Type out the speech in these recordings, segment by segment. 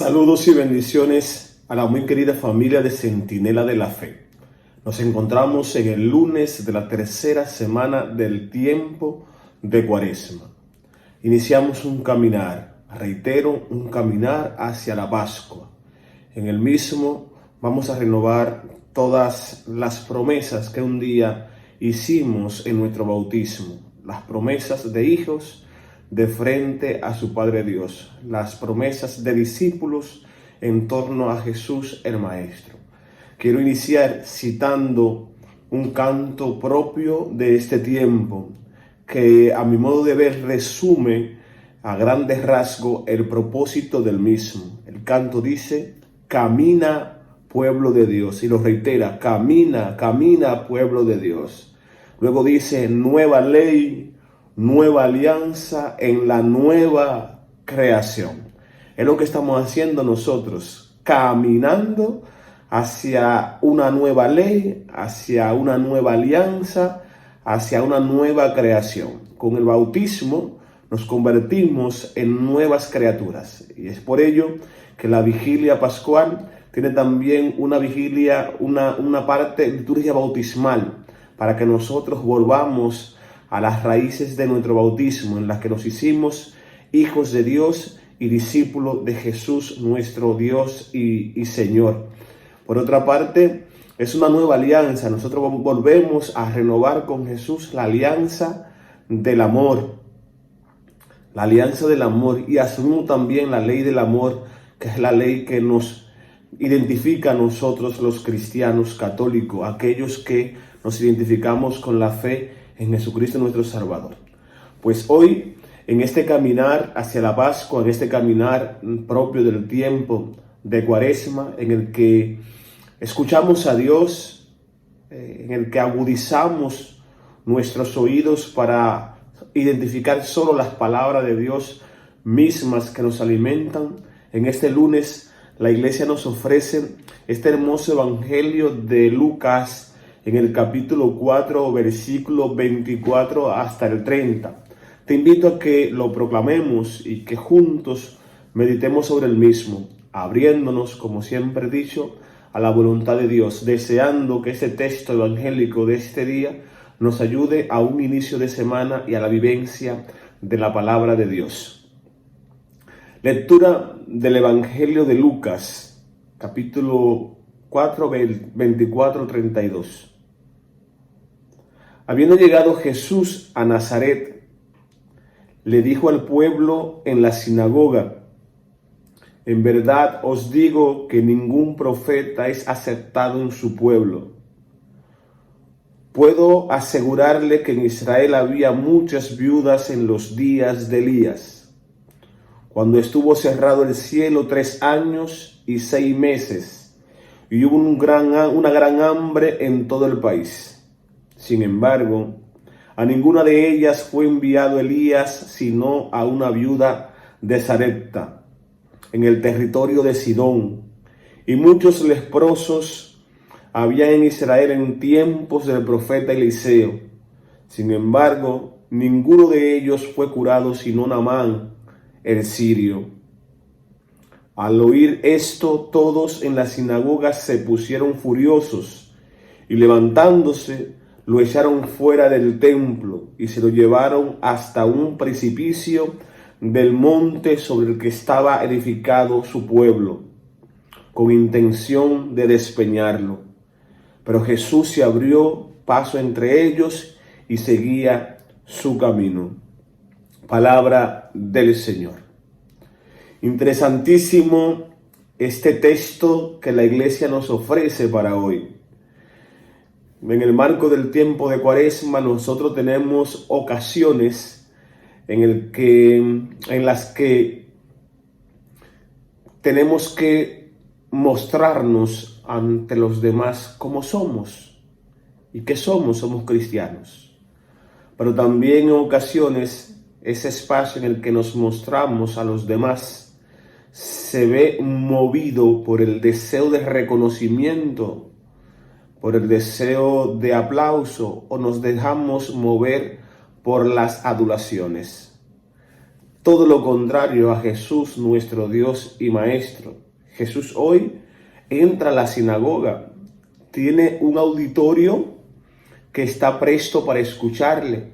Saludos y bendiciones a la muy querida familia de Centinela de la Fe. Nos encontramos en el lunes de la tercera semana del tiempo de Cuaresma. Iniciamos un caminar, reitero, un caminar hacia la Pascua. En el mismo vamos a renovar todas las promesas que un día hicimos en nuestro bautismo, las promesas de hijos de frente a su Padre Dios, las promesas de discípulos en torno a Jesús el Maestro. Quiero iniciar citando un canto propio de este tiempo que a mi modo de ver resume a grandes rasgos el propósito del mismo. El canto dice: camina pueblo de Dios, y lo reitera: camina, camina pueblo de Dios. Luego dice: nueva ley, nueva alianza en la nueva creación. Es lo que estamos haciendo nosotros, caminando hacia una nueva ley, hacia una nueva alianza, hacia una nueva creación. Con el bautismo nos convertimos en nuevas criaturas, y es por ello que la vigilia pascual tiene también una vigilia, una parte de liturgia bautismal, para que nosotros volvamos a las raíces de nuestro bautismo, en las que nos hicimos hijos de Dios y discípulos de Jesús, nuestro Dios y Señor. Por otra parte, es una nueva alianza. Nosotros volvemos a renovar con Jesús la alianza del amor. La alianza del amor, y asumimos también la ley del amor, que es la ley que nos identifica a nosotros los cristianos católicos, aquellos que nos identificamos con la fe en Jesucristo nuestro Salvador. Pues hoy, en este caminar hacia la Pascua, en este caminar propio del tiempo de Cuaresma, en el que escuchamos a Dios, en el que agudizamos nuestros oídos para identificar solo las palabras de Dios mismas que nos alimentan, en este lunes la Iglesia nos ofrece este hermoso Evangelio de Lucas, en el capítulo 4, versículo 24 hasta el 30. Te invito a que lo proclamemos y que juntos meditemos sobre el mismo, abriéndonos, como siempre he dicho, a la voluntad de Dios, deseando que este texto evangélico de este día nos ayude a un inicio de semana y a la vivencia de la palabra de Dios. Lectura del Evangelio de Lucas, capítulo 4, 24-32. Habiendo llegado Jesús a Nazaret, le dijo al pueblo en la sinagoga: en verdad os digo que ningún profeta es aceptado en su pueblo. Puedo asegurarle que en Israel había muchas viudas en los días de Elías, cuando estuvo cerrado el cielo 3 años y 6 meses, y hubo una gran hambre en todo el país. Sin embargo, a ninguna de ellas fue enviado Elías, sino a una viuda de Sarepta, en el territorio de Sidón. Y muchos leprosos había en Israel en tiempos del profeta Eliseo. Sin embargo, ninguno de ellos fue curado, sino Naamán, el sirio. Al oír esto, todos en la sinagoga se pusieron furiosos, y levantándose, lo echaron fuera del templo y se lo llevaron hasta un precipicio del monte sobre el que estaba edificado su pueblo, con intención de despeñarlo. Pero Jesús se abrió paso entre ellos y seguía su camino. Palabra del Señor. Interesantísimo este texto que la Iglesia nos ofrece para hoy. En el marco del tiempo de Cuaresma, nosotros tenemos ocasiones en las que tenemos que mostrarnos ante los demás cómo somos y qué somos. Somos cristianos. Pero también en ocasiones ese espacio en el que nos mostramos a los demás se ve movido por el deseo de reconocimiento, por el deseo de aplauso, o nos dejamos mover por las adulaciones. todo lo contrario a Jesús, nuestro Dios y Maestro. Jesús hoy entra a la sinagoga, tiene un auditorio que está presto para escucharle.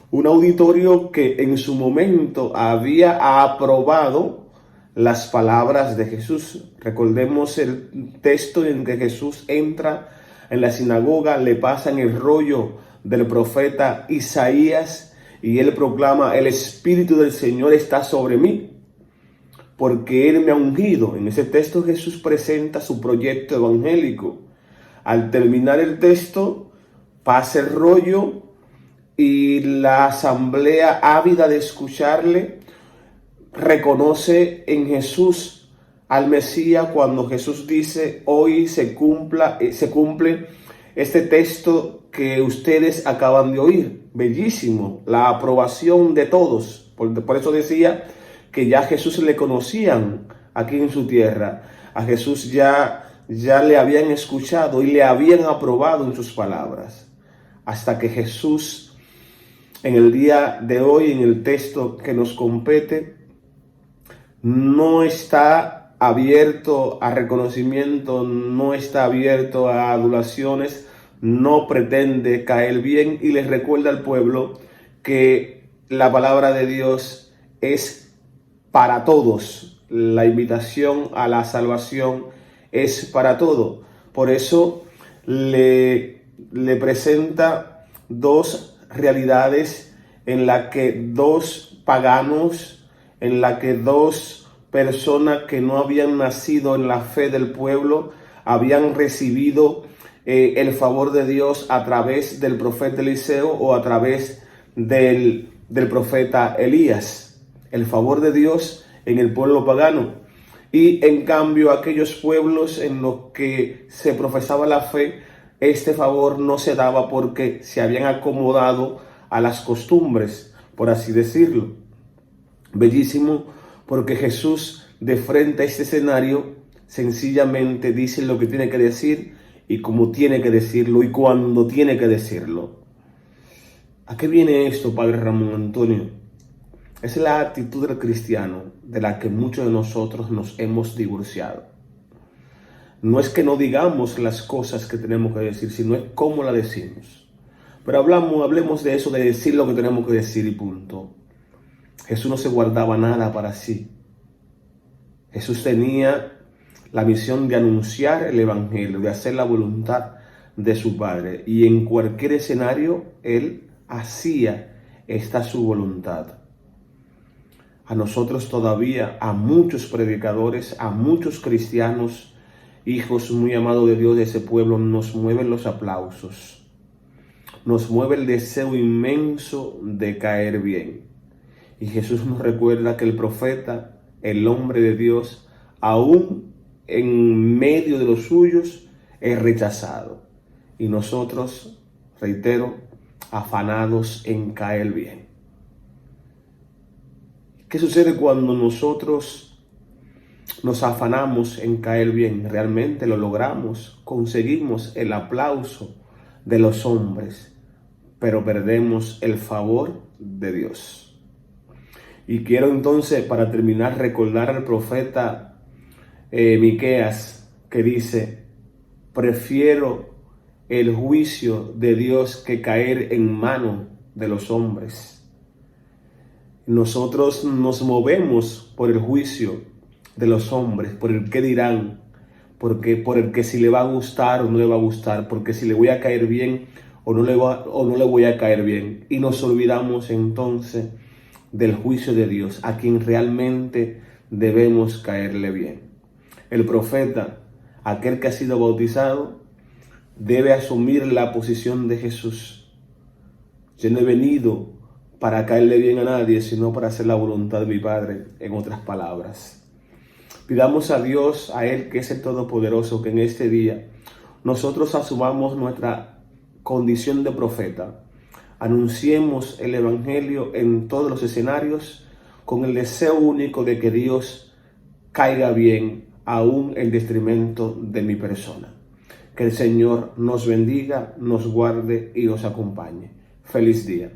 Un auditorio que en su momento había aprobado las palabras de Jesús. Recordemos el texto en que Jesús entra en la sinagoga, le pasan el rollo del profeta Isaías y él proclama: el Espíritu del Señor está sobre mí, porque Él me ha ungido. En ese texto Jesús presenta su proyecto evangélico. Al terminar el texto, pasa el rollo y la asamblea, ávida de escucharle, reconoce en Jesús al Mesías cuando Jesús dice: hoy se cumple este texto que ustedes acaban de oír. Bellísimo, la aprobación de todos. Por eso decía que ya Jesús le conocían aquí en su tierra. A Jesús ya le habían escuchado y le habían aprobado en sus palabras. Hasta que Jesús, en el día de hoy, en el texto que nos compete, no está abierto a reconocimiento, no está abierto a adulaciones, no pretende caer bien y les recuerda al pueblo que la palabra de Dios es para todos. La invitación a la salvación es para todo. Por eso le presenta dos realidades en la que dos paganos, en la que dos personas que no habían nacido en la fe del pueblo habían recibido el favor de Dios a través del profeta Eliseo o a través del profeta Elías. El favor de Dios en el pueblo pagano. Y en cambio aquellos pueblos en los que se profesaba la fe, este favor no se daba porque se habían acomodado a las costumbres, por así decirlo. Bellísimo, porque Jesús, de frente a este escenario, sencillamente dice lo que tiene que decir y cómo tiene que decirlo y cuándo tiene que decirlo. ¿A qué viene esto, Padre Ramón Antonio? Es la actitud del cristiano de la que muchos de nosotros nos hemos divorciado. No es que no digamos las cosas que tenemos que decir, sino es cómo la decimos. Pero hablemos de eso, de decir lo que tenemos que decir y punto. Jesús no se guardaba nada para sí. Jesús tenía la misión de anunciar el evangelio, de hacer la voluntad de su Padre. Y en cualquier escenario, Él hacía esta su voluntad. A nosotros todavía, a muchos predicadores, a muchos cristianos, hijos muy amados de Dios de ese pueblo, nos mueven los aplausos. Nos mueve el deseo inmenso de caer bien. Y Jesús nos recuerda que el profeta, el hombre de Dios, aún en medio de los suyos, es rechazado. Y nosotros, reitero, afanados en caer bien. ¿Qué sucede cuando nosotros nos afanamos en caer bien? Realmente lo logramos, conseguimos el aplauso de los hombres, pero perdemos el favor de Dios. Y quiero entonces, para terminar, recordar al profeta Miqueas, que dice: prefiero el juicio de Dios que caer en mano de los hombres. Nosotros nos movemos por el juicio de los hombres, por el qué dirán, por el que si le va a gustar o no le va a gustar, porque si le voy a caer bien o no le voy a caer bien. Y nos olvidamos entonces del juicio de Dios, a quien realmente debemos caerle bien. El profeta, aquel que ha sido bautizado, debe asumir la posición de Jesús. Yo no he venido para caerle bien a nadie, sino para hacer la voluntad de mi Padre, en otras palabras. Pidamos a Dios, a Él que es el Todopoderoso, que en este día nosotros asumamos nuestra condición de profeta. Anunciemos el Evangelio en todos los escenarios con el deseo único de que Dios caiga bien, aún en detrimento de mi persona. Que el Señor nos bendiga, nos guarde y nos acompañe. Feliz día.